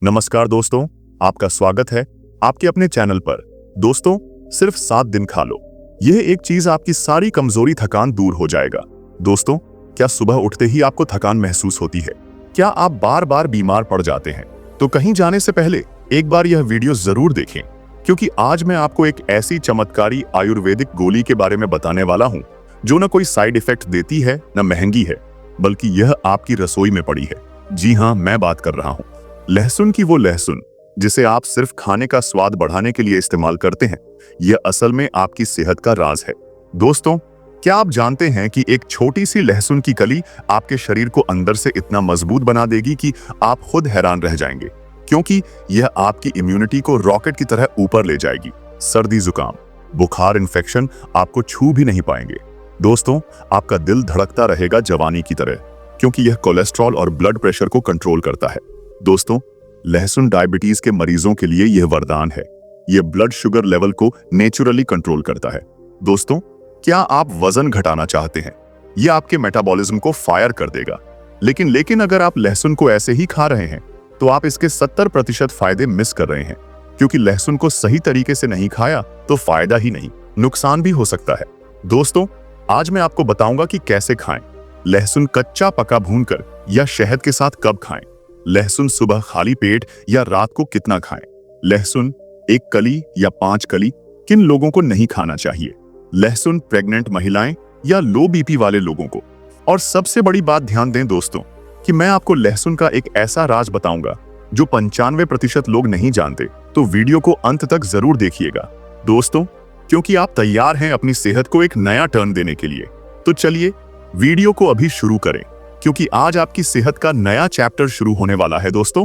नमस्कार दोस्तों, आपका स्वागत है आपके अपने चैनल पर। दोस्तों, सिर्फ 7 दिन खा लो, यह एक चीज आपकी सारी कमजोरी थकान दूर हो जाएगा। दोस्तों, क्या सुबह उठते ही आपको थकान महसूस होती है? क्या आप बार बार बीमार पड़ जाते हैं? तो कहीं जाने से पहले एक बार यह वीडियो जरूर देखें, क्योंकि आज मैं आपको एक ऐसी चमत्कारी आयुर्वेदिक गोली के बारे में बताने वाला हूं जो न कोई साइड इफेक्ट देती है न महंगी है, बल्कि यह आपकी रसोई में पड़ी है। जी हाँ, मैं बात कर रहा हूं लहसुन की। वो लहसुन जिसे आप सिर्फ खाने का स्वाद बढ़ाने के लिए इस्तेमाल करते हैं, यह असल में आपकी सेहत का राज है। दोस्तों, क्या आप जानते हैं कि एक छोटी सी लहसुन की कली आपके शरीर को अंदर से इतना मजबूत बना देगी कि आप खुद हैरान रह जाएंगे, क्योंकि यह आपकी इम्यूनिटी को रॉकेट की तरह ऊपर ले जाएगी। सर्दी, जुकाम, बुखार, इन्फेक्शन आपको छू भी नहीं पाएंगे। दोस्तों, आपका दिल धड़कता रहेगा जवानी की तरह, क्योंकि यह कोलेस्ट्रॉल और ब्लड प्रेशर को कंट्रोल करता है। दोस्तों, लहसुन डायबिटीज के मरीजों के लिए यह वरदान है। यह ब्लड शुगर लेवल को नेचुरली कंट्रोल करता है। दोस्तों, क्या आप वजन घटाना चाहते हैं? यह आपके मेटाबॉलिज्म को फायर कर देगा। लेकिन अगर आप लहसुन को ऐसे ही खा रहे हैं, तो आप इसके 70% फायदे मिस कर रहे हैं, क्योंकि लहसुन को सही तरीके से नहीं खाया तो फायदा ही नहीं, नुकसान भी हो सकता है। दोस्तों, आज मैं आपको बताऊंगा कि कैसे खाएं। लहसुन कच्चा पका भूनकर या शहद के साथ कब खाएं? लहसुन सुबह खाली पेट या रात को कितना खाएं? लहसुन 1 कली या 5 कली किन लोगों को नहीं खाना चाहिए? लहसुन प्रेग्नेंट महिलाएं या लो बीपी वाले लोगों को? और सबसे बड़ी बात ध्यान दें दोस्तों, कि मैं आपको लहसुन का एक ऐसा राज बताऊंगा जो 95% लोग नहीं जानते। तो वीडियो को अंत तक जरूर देखिएगा दोस्तों, क्योंकि आप तैयार हैं अपनी सेहत को एक नया टर्न देने के लिए। तो चलिए वीडियो को अभी शुरू करें, क्योंकि आज आपकी सेहत का नया चैप्टर शुरू होने वाला है। दोस्तों,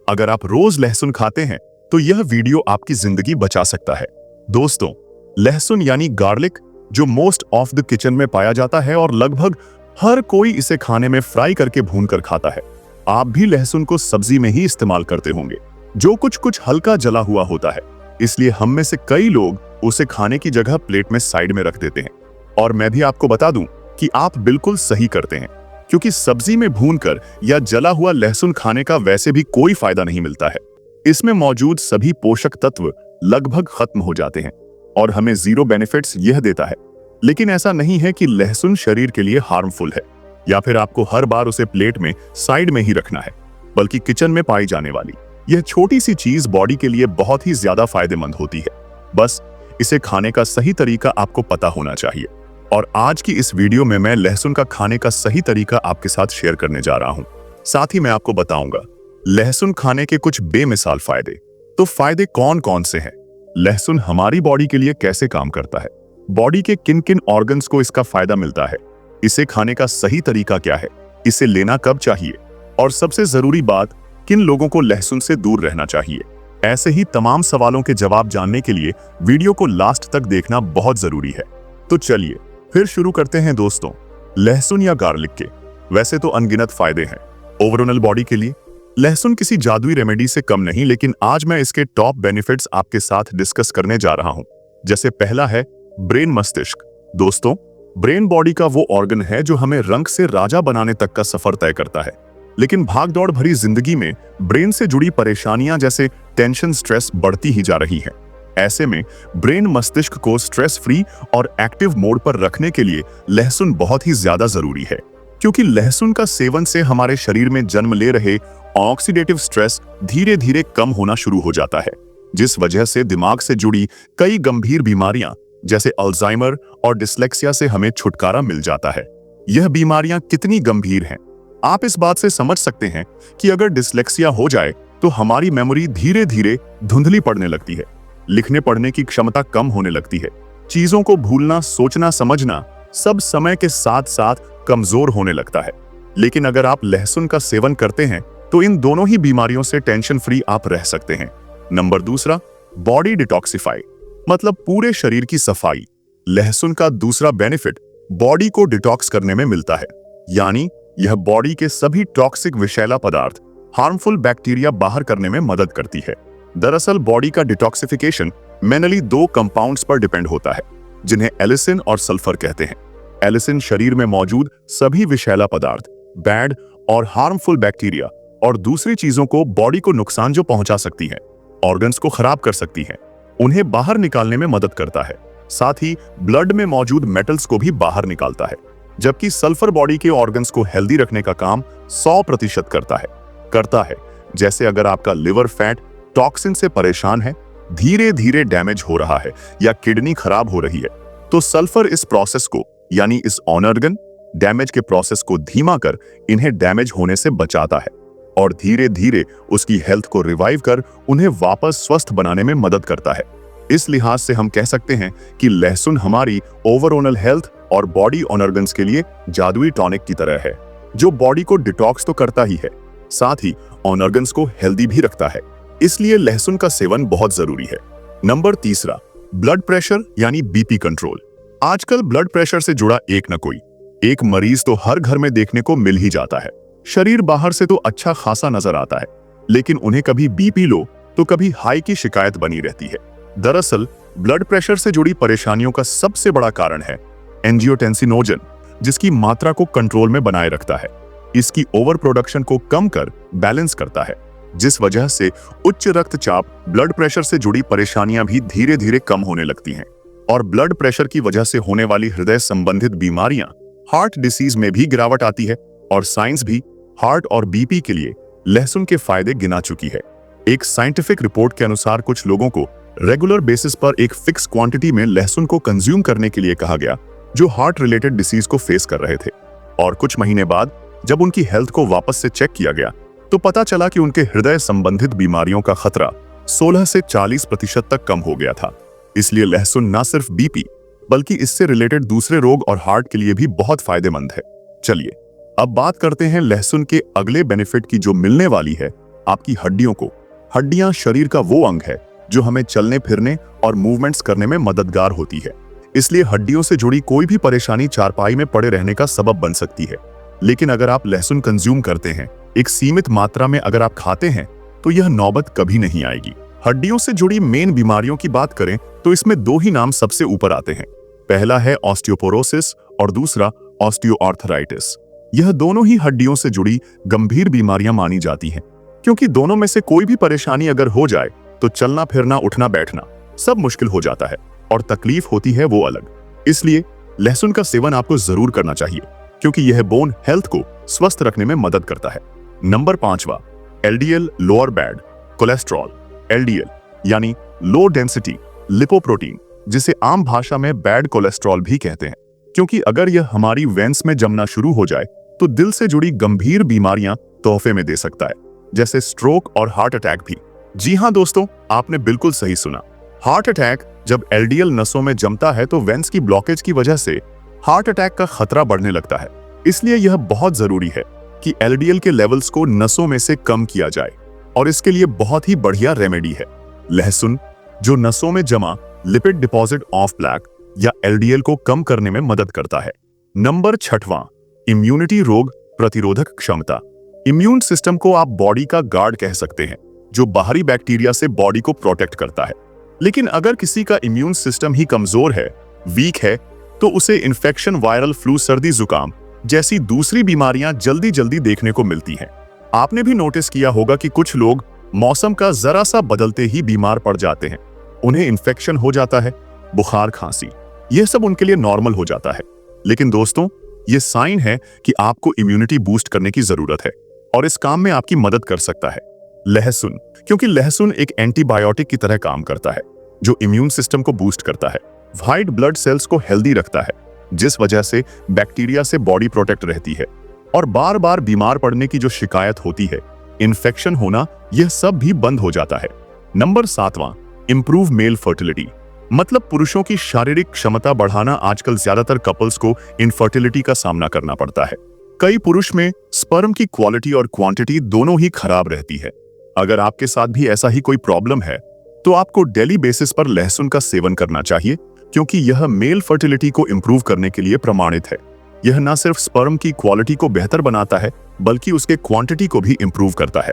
अगर आप रोज लहसुन खाते हैं तो यह वीडियो आपकी जिंदगी बचा सकता है। दोस्तों, लहसुन यानी गार्लिक, जो मोस्ट ऑफ द किचन में पाया जाता है और लगभग हर कोई इसे खाने में फ्राई करके भूनकर खाता है। आप भी लहसुन को सब्जी में ही इस्तेमाल करते होंगे, जो कुछ हल्का जला हुआ होता है। इसलिए हम में से कई लोग उसे खाने की जगह प्लेट में साइड में रख देते हैं। और मैं भी आपको बता दूं कि आप बिल्कुल सही करते हैं, क्योंकि सब्जी में भूनकर या जला हुआ लहसुन खाने का वैसे भी कोई फायदा नहीं मिलता है। इसमें मौजूद सभी पोषक तत्व लगभग खत्म हो जाते हैं और हमें जीरो बेनिफिट्स यह देता है। लेकिन ऐसा नहीं है कि लहसुन शरीर के लिए हार्मफुल है या फिर आपको हर बार उसे प्लेट में साइड में ही रखना है, बल्कि किचन में पाई जाने वाली यह छोटी सी चीज बॉडी के लिए बहुत ही ज्यादा फायदेमंद होती है। बस इसे खाने का सही तरीका आपको पता होना चाहिए। और आज की इस वीडियो में मैं लहसुन का खाने का सही तरीका आपके साथ शेयर करने जा रहा हूं। साथ ही मैं आपको बताऊंगा लहसुन खाने के कुछ बेमिसाल फायदे। तो फायदे कौन कौन से हैं? लहसुन हमारी बॉडी के लिए कैसे काम करता है? बॉडी के किन किन ऑर्गन्स को इसका फायदा मिलता है? इसे खाने का सही तरीका क्या है? इसे लेना कब चाहिए? और सबसे जरूरी बात, किन लोगों को लहसुन से दूर रहना चाहिए? ऐसे ही तमाम सवालों के जवाब जानने के लिए वीडियो को लास्ट तक देखना बहुत जरूरी है। तो चलिए फिर शुरू करते हैं दोस्तों। लहसुन या गार्लिक के वैसे तो अनगिनत फायदे हैं ओवरऑल बॉडी के लिए। लहसुन किसी जादुई रेमेडी से कम नहीं, लेकिन आज मैं इसके टॉप बेनिफिट्स आपके साथ डिस्कस करने जा रहा हूं। जैसे पहला है ब्रेन, मस्तिष्क। दोस्तों, ब्रेन बॉडी का वो ऑर्गन है जो हमें रंग से राजा बनाने तक का सफर तय करता है। लेकिन भागदौड़ भरी जिंदगी में ब्रेन से जुड़ी परेशानियां जैसे टेंशन, स्ट्रेस बढ़ती ही जा रही है। ऐसे में ब्रेन, मस्तिष्क को स्ट्रेस फ्री और एक्टिव मोड पर रखने के लिए लहसुन बहुत ही ज्यादा जरूरी है, क्योंकि लहसुन का सेवन से हमारे शरीर में जन्म ले रहे ऑक्सीडेटिव स्ट्रेस धीरे धीरे कम होना शुरू हो जाता है, जिस वजह से दिमाग से जुड़ी कई गंभीर बीमारियां जैसे अल्जाइमर और डिसलेक्सिया से हमें छुटकारा मिल जाता है। यह बीमारियां कितनी गंभीर हैं, आप इस बात से समझ सकते हैं कि अगर डिसलेक्सिया हो जाए तो हमारी मेमोरी धीरे धीरे धुंधली पड़ने लगती है, लिखने पढ़ने की क्षमता कम होने लगती है, चीजों को भूलना, सोचना, समझना सब समय के साथ साथ कमजोर होने लगता है। लेकिन अगर आप लहसुन का सेवन करते हैं तो इन दोनों ही बीमारियों से टेंशन फ्री आप रह सकते हैं। नंबर दूसरा, बॉडी डिटॉक्सिफाई, मतलब पूरे शरीर की सफाई। लहसुन का दूसरा बेनिफिट बॉडी को डिटॉक्स करने में मिलता है, यानी यह बॉडी के सभी टॉक्सिक विषैला पदार्थ, हार्मफुल बैक्टीरिया बाहर करने में मदद करती है। दरअसल बॉडी का डिटॉक्सिफिकेशन मेनली 2 कंपाउंड्स पर डिपेंड होता है, जिन्हें एलिसिन और सल्फर कहते हैं। एलिसिन शरीर में मौजूद सभी विषैला पदार्थ, बैड और हार्मफुल बैक्टीरिया और दूसरी चीजों को बॉडी को नुकसान जो पहुंचा सकती है, ऑर्गन्स को खराब कर सकती है, उन्हें बाहर निकालने में मदद करता है। साथ ही ब्लड में मौजूद मेटल्स को भी बाहर निकालता है, जबकि सल्फर बॉडी के ऑर्गन्स को हेल्दी रखने का काम 100% करता है। जैसे अगर आपका लिवर फैट टॉक्सिन से परेशान है, धीरे धीरे डैमेज हो रहा है या किडनी खराब हो रही है, तो सल्फर इस प्रोसेस को, यानी इस ऑर्गन डैमेज के प्रोसेस को धीमा कर इन्हें डैमेज होने से बचाता है और धीरे धीरे उसकी हेल्थ को रिवाइव कर उन्हें वापस स्वस्थ बनाने में मदद करता है। इस लिहाज से हम कह सकते हैं कि लहसुन हमारी ओवरऑल हेल्थ और बॉडी ऑर्गन्स के लिए जादुई टॉनिक की तरह है, जो बॉडी को डिटॉक्स तो करता ही है, साथ ही ऑर्गन्स को हेल्दी भी रखता है। इसलिए लहसुन का सेवन बहुत जरूरी है। नंबर 3, ब्लड प्रेशर यानी बीपी कंट्रोल। आजकल ब्लड प्रेशर से जुड़ा एक न कोई एक मरीज तो हर घर में देखने को मिल ही जाता है। शरीर बाहर से तो अच्छा खासा नजर आता है, लेकिन उन्हें कभी बीपी लो तो कभी हाई की शिकायत बनी रहती है। दरअसल ब्लड प्रेशर से जुड़ी परेशानियों का सबसे बड़ा कारण है एंजियोटेंसिनोजन, जिसकी मात्रा को कंट्रोल में बनाए रखता है। इसकी ओवर प्रोडक्शन को कम कर बैलेंस करता है, जिस वजह से उच्च रक्तचाप, ब्लड प्रेशर से जुड़ी परेशानियां भी धीरे धीरे कम होने लगती हैं और ब्लड प्रेशर की वजह से होने वाली हृदय संबंधित बीमारियां, हार्ट डिसीज में भी गिरावट आती है। और साइंस भी हार्ट और बीपी के लिए लहसुन के फायदे गिना चुकी है। एक साइंटिफिक रिपोर्ट के अनुसार कुछ लोगों को रेगुलर बेसिस पर एक फिक्स क्वांटिटी में लहसुन को कंज्यूम करने के लिए कहा गया, जो हार्ट रिलेटेड डिसीज को फेस कर रहे थे। और कुछ महीने बाद जब उनकी हेल्थ को वापस से चेक किया गया तो पता चला कि उनके हृदय संबंधित बीमारियों का खतरा 16 से 40% तक कम हो गया था। इसलिए लहसुन न सिर्फ बीपी बल्कि इससे रिलेटेड दूसरे रोग और हार्ट के लिए भी बहुत फायदेमंद है। चलिए अब बात करते हैं लहसुन के अगले बेनिफिट की, जो मिलने वाली है आपकी हड्डियों को। हड्डियां शरीर का वो अंग है जो हमें चलने फिरने और मूवमेंट्स करने में मददगार होती है। इसलिए हड्डियों से जुड़ी कोई भी परेशानी चारपाई में पड़े रहने का सबब बन सकती है। लेकिन अगर आप लहसुन कंज्यूम करते हैं, एक सीमित मात्रा में अगर आप खाते हैं, तो यह नौबत कभी नहीं आएगी। हड्डियों से जुड़ी मेन बीमारियों की बात करें तो इसमें 2 ही नाम सबसे ऊपर आते हैं। पहला है ऑस्टियोपोरोसिस और दूसरा ऑस्टियोआर्थराइटिस। यह दोनों ही हड्डियों से जुड़ी गंभीर बीमारियां मानी जाती हैं, क्योंकि दोनों में से कोई भी परेशानी अगर हो जाए तो चलना फिरना उठना बैठना सब मुश्किल हो जाता है और तकलीफ होती है वो अलग। इसलिए लहसुन का सेवन आपको जरूर करना चाहिए, क्योंकि यह बोन हेल्थ को स्वस्थ रखने में मदद करता है। Number 5, LDL lower bad cholesterol. LDL यानी लो डेंसिटी लिपोप्रोटीन, जिसे आम भाषा में बैड कोलेस्ट्रॉल भी कहते हैं, क्योंकि अगर यह हमारी वेंस में जमना शुरू हो जाए तो दिल से जुड़ी गंभीर बीमारियां तोहफे में दे सकता है, जैसे स्ट्रोक और हार्ट अटैक भी। जी हां दोस्तों, आपने बिल्कुल सही सुना। हार्ट अटैक जब एलडीएल नसों में जमता है तो वेंस की ब्लॉकेज की वजह से हार्ट अटैक का खतरा बढ़ने लगता है। इसलिए यह बहुत जरूरी है कि एलडीएल के लेवल्स को नसों में से कम किया जाए, और इसके लिए बहुत ही बढ़िया रेमेडी है लहसुन, जो नसों में जमा लिपिड डिपॉजिट ऑफ प्लेक या एलडीएल को कम करने में मदद करता है। नंबर 6, इम्यूनिटी रोग प्रतिरोधक क्षमता। इम्यून सिस्टम को आप बॉडी का गार्ड कह सकते हैं, जो बाहरी बैक्टीरिया से बॉडी को प्रोटेक्ट करता है। लेकिन अगर किसी का इम्यून सिस्टम ही कमजोर है, वीक है, तो उसे इन्फेक्शन, वायरल फ्लू, सर्दी जुकाम जैसी दूसरी बीमारियां जल्दी जल्दी देखने को मिलती हैं। आपने भी नोटिस किया होगा कि कुछ लोग मौसम का जरा सा बदलते ही बीमार पड़ जाते हैं। उन्हें इन्फेक्शन हो जाता है, बुखार, खांसी, यह सब उनके लिए नॉर्मल हो जाता है। लेकिन दोस्तों, यह साइन है कि आपको इम्यूनिटी बूस्ट करने की जरूरत है, और इस काम में आपकी मदद कर सकता है लहसुन, क्योंकि लहसुन एक एंटीबायोटिक की तरह काम करता है, जो इम्यून सिस्टम को बूस्ट करता है, व्हाइट ब्लड सेल्स को हेल्दी रखता है, जिस वजह से बैक्टीरिया से बॉडी प्रोटेक्ट रहती है, और बार बार बीमार पड़ने की जो शिकायत होती है, इन्फेक्शन होना, यह सब भी बंद हो जाता है। नंबर 7, इंप्रूव मेल फर्टिलिटी, मतलब पुरुषों की शारीरिक क्षमता बढ़ाना। आजकल ज्यादातर कपल्स को इनफर्टिलिटी का सामना करना पड़ता है। कई पुरुष में स्पर्म की क्वालिटी और क्वांटिटी दोनों ही खराब रहती है। अगर आपके साथ भी ऐसा ही कोई प्रॉब्लम है तो आपको डेली बेसिस पर लहसुन का सेवन करना चाहिए, क्योंकि यह मेल फर्टिलिटी को इंप्रूव करने के लिए प्रमाणित है। यह न सिर्फ स्पर्म की क्वालिटी को बेहतर बनाता है, बल्कि उसके क्वांटिटी को भी इंप्रूव करता है।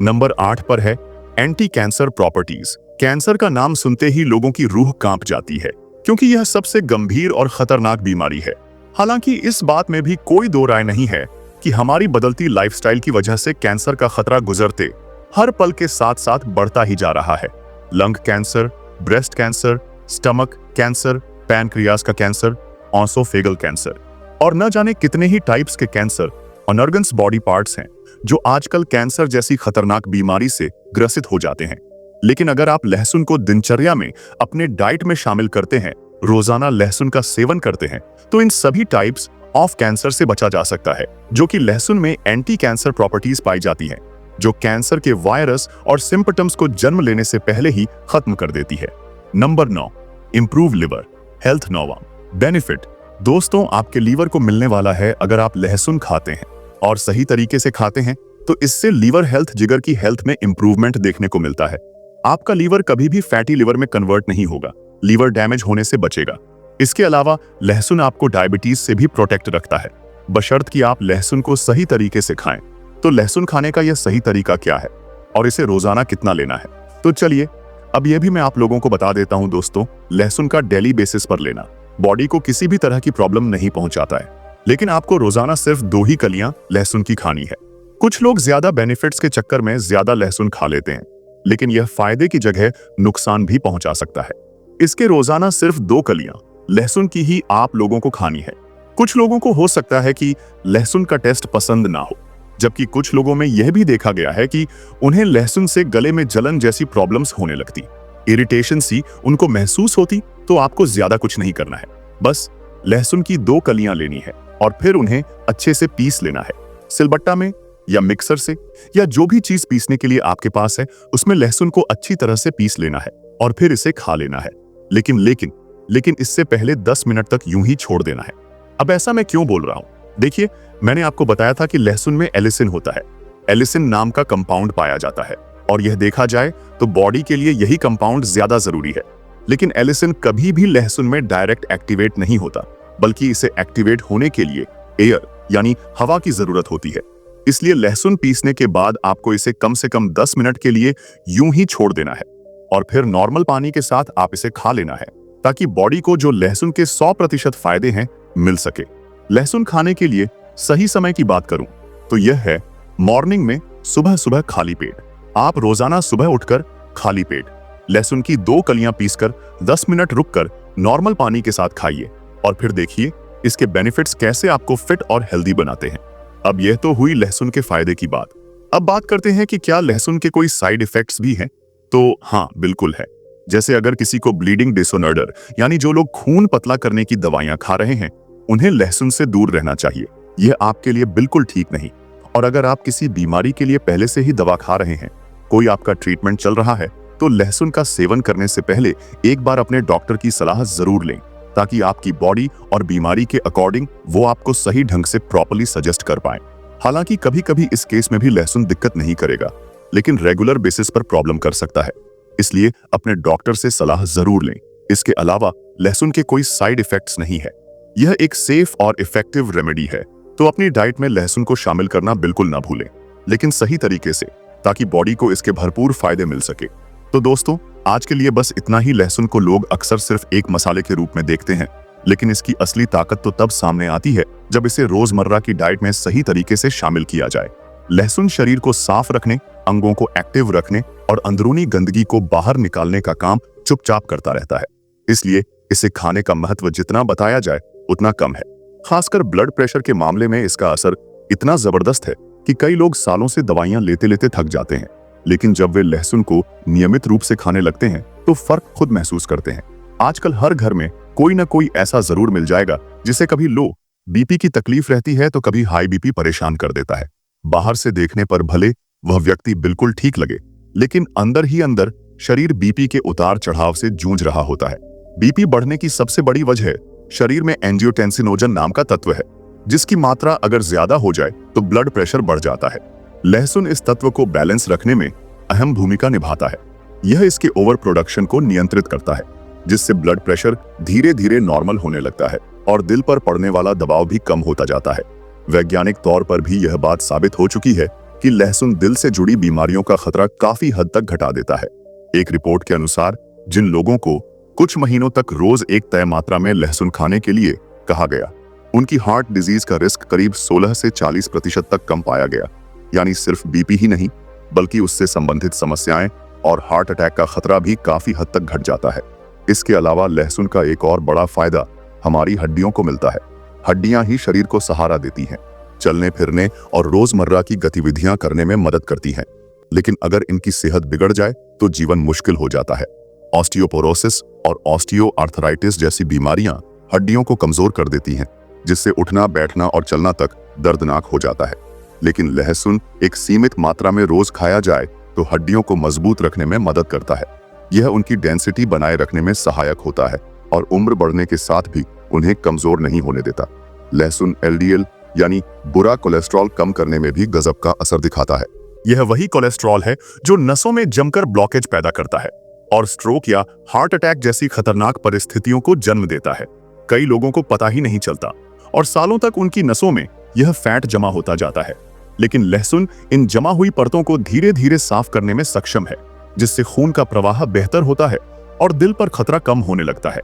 नंबर 8 पर है एंटी कैंसर प्रॉपर्टीज। कैंसर का नाम सुनते ही लोगों की रूह कांप जाती है, क्योंकि यह सबसे गंभीर और खतरनाक बीमारी है। हालांकि इस बात में भी कोई दो राय नहीं है कि हमारी बदलती लाइफस्टाइल की वजह से कैंसर का खतरा गुजरते हर पल के साथ साथ बढ़ता ही जा रहा है। Lung cancer, breast cancer, stomach cancer, pancreas का कैंसर, ऑसोफेगल कैंसर और न जाने कितने ही टाइप्स के कैंसर और ऑर्गन्स, बॉडी पार्ट्स हैं जो आजकल कैंसर जैसी खतरनाक बीमारी से ग्रसित हो जाते हैं। लेकिन अगर आप लहसुन को दिनचर्या में अपने डाइट में शामिल करते हैं, रोजाना लहसुन का सेवन करते हैं, तो इन सभी टाइप्स ऑफ कैंसर से बचा जा सकता है, जो कि लहसुन में एंटी कैंसर प्रॉपर्टीज पाई जाती हैं, जो कैंसर के वायरस और सिम्पटम्स को जन्म लेने से पहले ही खत्म कर देती है। Number 9, improve liver health. 9वां बेनिफिट, दोस्तों आपके लीवर को मिलने वाला है अगर आप लहसुन खाते हैं और सही तरीके से खाते हैं, तो इससे लीवर हेल्थ, जिगर की हेल्थ में इंप्रूवमेंट देखने को मिलता है। आपका लीवर कभी भी फैटी लिवर में कन्वर्ट नहीं होगा, लीवर डैमेज होने से बचेगा। इसके अलावा लहसुन आपको डायबिटीज से भी प्रोटेक्ट रखता है, बशर्त कि आप लहसुन को सही तरीके से खाएं। तो लहसुन खाने का यह सही तरीका क्या है और इसे रोजाना कितना लेना है? तो चलिए अब यह भी मैं आप लोगों को बता देता हूं दोस्तों। लहसुन का डेली बेसिस पर लेना बॉडी को किसी भी तरह की प्रॉब्लम नहीं पहुंचाता है, लेकिन आपको रोजाना सिर्फ 2 ही कलियां लहसुन की खानी है। कुछ लोग ज्यादा बेनिफिट्स के चक्कर में ज्यादा लहसुन खा लेते हैं, लेकिन यह फायदे की जगह नुकसान भी पहुंचा सकता है। इसके रोजाना सिर्फ 2 कलियां लहसुन की ही आप लोगों को खानी है। कुछ लोगों को हो सकता है कि लहसुन का टेस्ट पसंद ना हो, जबकि कुछ लोगों में यह भी देखा गया है कि उन्हें लहसुन से गले में जलन जैसी प्रॉब्लम्स होने लगती, इरिटेशन सी उनको महसूस होती। तो आपको ज्यादा कुछ नहीं करना है, बस लहसुन की 2 कलियां लेनी है और फिर उन्हें अच्छे से पीस लेना है, सिलबट्टा में या मिक्सर से, या जो भी चीज पीसने के लिए आपके पास है उसमें लहसुन को अच्छी तरह से पीस लेना है और फिर इसे खा लेना है। लेकिन इससे पहले 10 मिनट तक यूं ही छोड़ देना है। अब ऐसा मैं क्यों बोल रहा हूं? देखिए, मैंने आपको बताया था कि लहसुन में एलिसिन होता है। एलिसिन नाम का कंपाउंड पाया जाता है और यह देखा जाए तो बॉडी के लिए यही कंपाउंड ज्यादा जरूरी है। लेकिन एलिसिन कभी भी लहसुन में डायरेक्ट एक्टिवेट नहीं होता, बल्कि इसे एक्टिवेट होने के लिए एयर यानी हवा की जरूरत होती है। इसलिए लहसुन पीसने के बाद आपको इसे कम से कम 10 मिनट के लिए यूं ही छोड़ देना है और फिर नॉर्मल पानी के साथ आप इसे खा लेना है, ताकि बॉडी को जो लहसुन के 100% फायदे हैं मिल सके। लहसुन खाने के लिए सही समय की बात करूं तो यह है मॉर्निंग में, सुबह सुबह खाली पेट। आप रोजाना सुबह उठकर खाली पेट लहसुन की 2 कलियां पीसकर 10 मिनट रुककर नॉर्मल पानी के साथ खाइए और फिर देखिए इसके बेनिफिट्स कैसे आपको फिट और हेल्दी बनाते हैं। अब यह तो हुई लहसुन के फायदे की बात। अब बात करते हैं कि क्या लहसुन के कोई साइड इफेक्ट्स भी हैं? तो हाँ, बिल्कुल है। जैसे अगर किसी को ब्लीडिंग डिसऑर्डर यानी जो लोग खून पतला करने की दवाइयां खा रहे हैं, उन्हें लहसुन से दूर रहना चाहिए। यह आपके लिए बिल्कुल ठीक नहीं। और अगर आप किसी बीमारी के लिए पहले से ही दवा खा रहे हैं, कोई आपका ट्रीटमेंट चल रहा है, तो लहसुन का सेवन करने से पहले एक बार अपने डॉक्टर की सलाह जरूर लें, ताकि आपकी बॉडी और बीमारी के अकॉर्डिंग वो आपको सही ढंग से प्रॉपर्ली सजेस्ट कर पाए। हालांकि कभी कभी इस केस में भी लहसुन दिक्कत नहीं करेगा, लेकिन रेगुलर बेसिस पर प्रॉब्लम कर सकता है। इसलिए अपने डॉक्टर से सलाह जरूर लें। इसके अलावा लहसुन के कोई साइड इफेक्ट्स नहीं है। यह एक सेफ और इफेक्टिव रेमेडी है, तो अपनी डाइट में लहसुन को शामिल करना बिल्कुल ना भूलें, लेकिन सही तरीके से, ताकि बॉडी को इसके भरपूर फायदे मिल सके। तो दोस्तों, आज के लिए बस इतना ही। लहसुन को लोग अक्सर सिर्फ एक मसाले के रूप में देखते हैं, लेकिन इसकी असली ताकत तो तब सामने आती है जब इसे रोजमर्रा की डाइट में सही तरीके से शामिल किया जाए। लहसुन शरीर को साफ रखने, अंगों को एक्टिव रखने और अंदरूनी गंदगी को बाहर निकालने का काम चुपचाप करता रहता है। इसलिए इसे खाने का महत्व जितना बताया जाए उतना कम है। खासकर ब्लड प्रेशर के मामले में इसका असर इतना जबरदस्त है कि कई लोग सालों से दवाइयां लेते लेते थक जाते हैं, लेकिन जब वे लहसुन को नियमित रूप से खाने लगते हैं तो फर्क खुद महसूस करते हैं। आजकल हर घर में कोई ना कोई ऐसा जरूर मिल जाएगा जिसे कभी लो बीपी की तकलीफ रहती है तो कभी हाई बीपी परेशान कर देता है। बाहर से देखने पर भले वह व्यक्ति बिल्कुल ठीक लगे, लेकिन अंदर ही अंदर शरीर बीपी के उतार चढ़ाव से जूझ रहा होता है। बीपी बढ़ने की सबसे बड़ी वजह शरीर में एंजियोटेंसिनोजन नाम का तत्व है, जिसकी मात्रा अगर ज्यादा हो जाए तो ब्लड प्रेशर बढ़ जाता है। लहसुन इस तत्व को बैलेंस रखने में अहम भूमिका निभाता है। यह इसके ओवर प्रोडक्शन को नियंत्रित करता है, जिससे ब्लड प्रेशर धीरे धीरे नॉर्मल होने लगता है और दिल पर पड़ने वाला दबाव भी कम होता जाता है। वैज्ञानिक तौर पर भी यह बात साबित हो चुकी है कि लहसुन दिल से जुड़ी बीमारियों का खतरा काफी हद तक घटा देता है। एक रिपोर्ट के अनुसार जिन लोगों को कुछ महीनों तक रोज एक तय मात्रा में लहसुन खाने के लिए कहा गया, उनकी हार्ट डिजीज का रिस्क करीब 16 से 40% तक कम पाया गया। यानी सिर्फ बीपी ही नहीं, बल्कि उससे संबंधित समस्याएं और हार्ट अटैक का खतरा भी काफी हद तक घट जाता है। इसके अलावा लहसुन का एक और बड़ा फायदा हमारी हड्डियों को मिलता है। हड्डियां ही शरीर को सहारा देती हैं, चलने फिरने और रोजमर्रा की गतिविधियां करने में मदद करती हैं। लेकिन अगर इनकी सेहत बिगड़ जाए तो जीवन मुश्किल हो जाता है। ऑस्टियोपोरोसिस और ऑस्टियोआर्थराइटिस जैसी बीमारियां हड्डियों को कमजोर कर देती हैं, जिससे उठना, बैठना और चलना तक दर्दनाक हो जाता है। लेकिन लहसुन एक सीमित मात्रा में रोज खाया जाए तो हड्डियों को मजबूत रखने में मदद करता है। यह उनकी डेंसिटी बनाए रखने में सहायक होता है और उम्र बढ़ने के साथ भी उन्हें कमजोर नहीं होने देता। लहसुन एलडीएल यानी बुरा कोलेस्ट्रॉल कम करने में भी गजब का असर दिखाता है। यह वही कोलेस्ट्रॉल है जो नसों में जमकर ब्लॉकेज पैदा करता है और स्ट्रोक या हार्ट अटैक जैसी खतरनाक परिस्थितियों को जन्म देता है। कई लोगों को पता ही नहीं चलता और सालों तक उनकी नसों में यह फैट जमा होता जाता है। लेकिन लहसुन इन जमा हुई परतों को धीरे धीरे साफ करने में सक्षम है, जिससे खून का प्रवाह बेहतर होता है और दिल पर खतरा कम होने लगता है।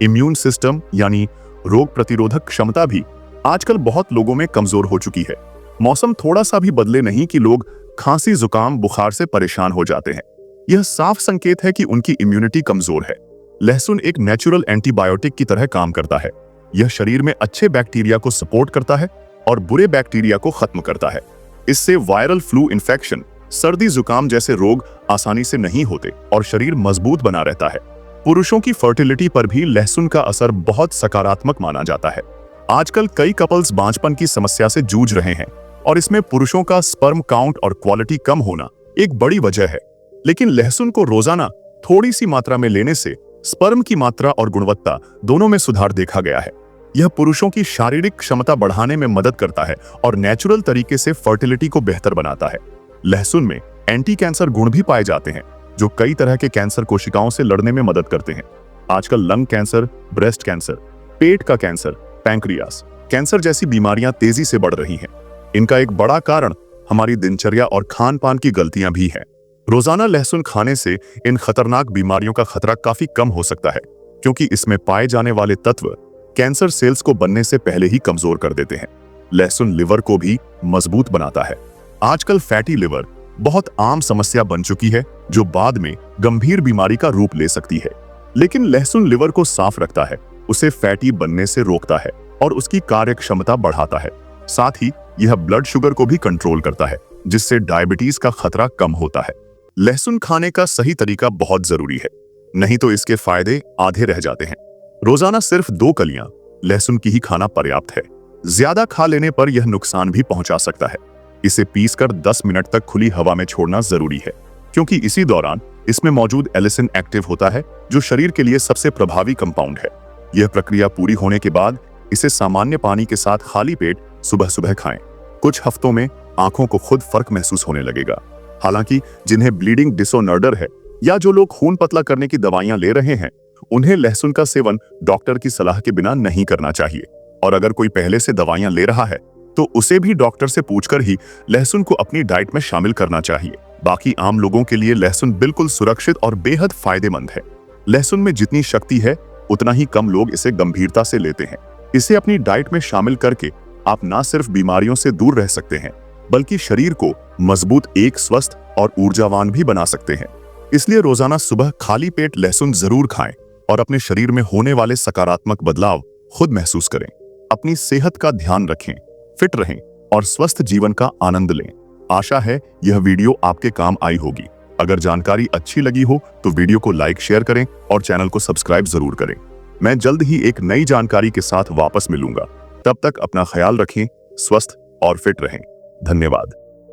इम्यून सिस्टम यानी रोग प्रतिरोधक क्षमता भी आजकल बहुत लोगों में कमजोर हो चुकी है। मौसम थोड़ा सा भी बदले नहीं कि लोग खांसी, जुकाम, बुखार से परेशान हो जाते हैं। यह साफ संकेत है कि उनकी इम्यूनिटी कमजोर है। लहसुन एक नेचुरल एंटीबायोटिक की तरह काम करता है। यह शरीर में अच्छे बैक्टीरिया को सपोर्ट करता है और बुरे बैक्टीरिया को खत्म करता है। इससे वायरल फ्लू इन्फेक्शन, सर्दी जुकाम जैसे रोग आसानी से नहीं होते और शरीर मजबूत बना रहता है। पुरुषों की फर्टिलिटी पर भी लहसुन का असर बहुत सकारात्मक माना जाता है। आजकल कई कपल्स बांझपन की समस्या से जूझ रहे हैं और इसमें पुरुषों का स्पर्म काउंट और क्वालिटी कम होना एक बड़ी वजह है। लेकिन लहसुन को रोजाना थोड़ी सी मात्रा में लेने से स्पर्म की मात्रा और गुणवत्ता दोनों में सुधार देखा गया है। यह पुरुषों की शारीरिक क्षमता बढ़ाने में मदद करता है और नेचुरल तरीके से फर्टिलिटी को बेहतर बनाता है। लहसुन में एंटी कैंसर गुण भी पाए जाते हैं, जो कई तरह के कैंसर कोशिकाओं से लड़ने में मदद करते हैं। आजकल लंग कैंसर, ब्रेस्ट कैंसर, पेट का कैंसर, पैंक्रियास कैंसर जैसी बीमारियां तेजी से बढ़ रही हैं। इनका एक बड़ा कारण हमारी दिनचर्या और खान पान की गलतियां भी हैं। रोजाना लहसुन खाने से इन खतरनाक बीमारियों का खतरा काफी कम हो सकता है, क्योंकि इसमें पाए जाने वाले तत्व कैंसर सेल्स को बनने से पहले ही कमजोर कर देते हैं। लहसुन लिवर को भी मजबूत बनाता है। आजकल फैटी लिवर बहुत आम समस्या बन चुकी है, जो बाद में गंभीर बीमारी का रूप ले सकती है। लेकिन लहसुन लिवर को साफ रखता है, उसे फैटी बनने से रोकता है और उसकी कार्य क्षमता बढ़ाता है। साथ ही यह ब्लड शुगर को भी कंट्रोल करता है, जिससे डायबिटीज का खतरा कम होता है। लहसुन खाने का सही तरीका बहुत जरूरी है, नहीं तो इसके फायदे आधे रह जाते हैं। रोजाना सिर्फ 2 कलियां लहसुन की ही खाना पर्याप्त है। ज्यादा खा लेने पर यह नुकसान भी पहुंचा सकता है। इसे पीसकर 10 मिनट तक खुली हवा में छोड़ना जरूरी है, क्योंकि इसी दौरान इसमें मौजूद एलिसिन एक्टिव होता है, जो शरीर के लिए सबसे प्रभावी कंपाउंड है। यह प्रक्रिया पूरी होने के बाद इसे सामान्य पानी के साथ खाली पेट सुबह सुबह खाएं। कुछ हफ्तों में आंखों को खुद फर्क महसूस होने लगेगा। हालांकि जिन्हें ब्लीडिंग डिसऑर्डर है या जो लोग खून पतला करने की दवाइयां ले रहे हैं, उन्हें लहसुन का सेवन डॉक्टर की सलाह के बिना नहीं करना चाहिए। और अगर कोई पहले से दवाइयां ले रहा है तो उसे भी डॉक्टर से पूछकर ही लहसुन को अपनी डाइट में शामिल करना चाहिए। बाकी आम लोगों के लिए लहसुन बिल्कुल सुरक्षित और बेहद फायदेमंद है। लहसुन में जितनी शक्ति है, उतना ही कम लोग इसे गंभीरता से लेते हैं। इसे अपनी डाइट में शामिल करके आप न सिर्फ बीमारियों से दूर रह सकते हैं, बल्कि शरीर को मजबूत, एक स्वस्थ और ऊर्जावान भी बना सकते हैं। इसलिए रोजाना सुबह खाली पेट लहसुन जरूर खाएं और अपने शरीर में होने वाले सकारात्मक बदलाव खुद महसूस करें। अपनी सेहत का ध्यान रखें, फिट रहें और स्वस्थ जीवन का आनंद लें। आशा है यह वीडियो आपके काम आई होगी। अगर जानकारी अच्छी लगी हो तो वीडियो को लाइक, शेयर करें और चैनल को सब्सक्राइब जरूर करें। मैं जल्द ही एक नई जानकारी के साथ वापस मिलूंगा। तब तक अपना ख्याल रखें, स्वस्थ और फिट रहें। धन्यवाद।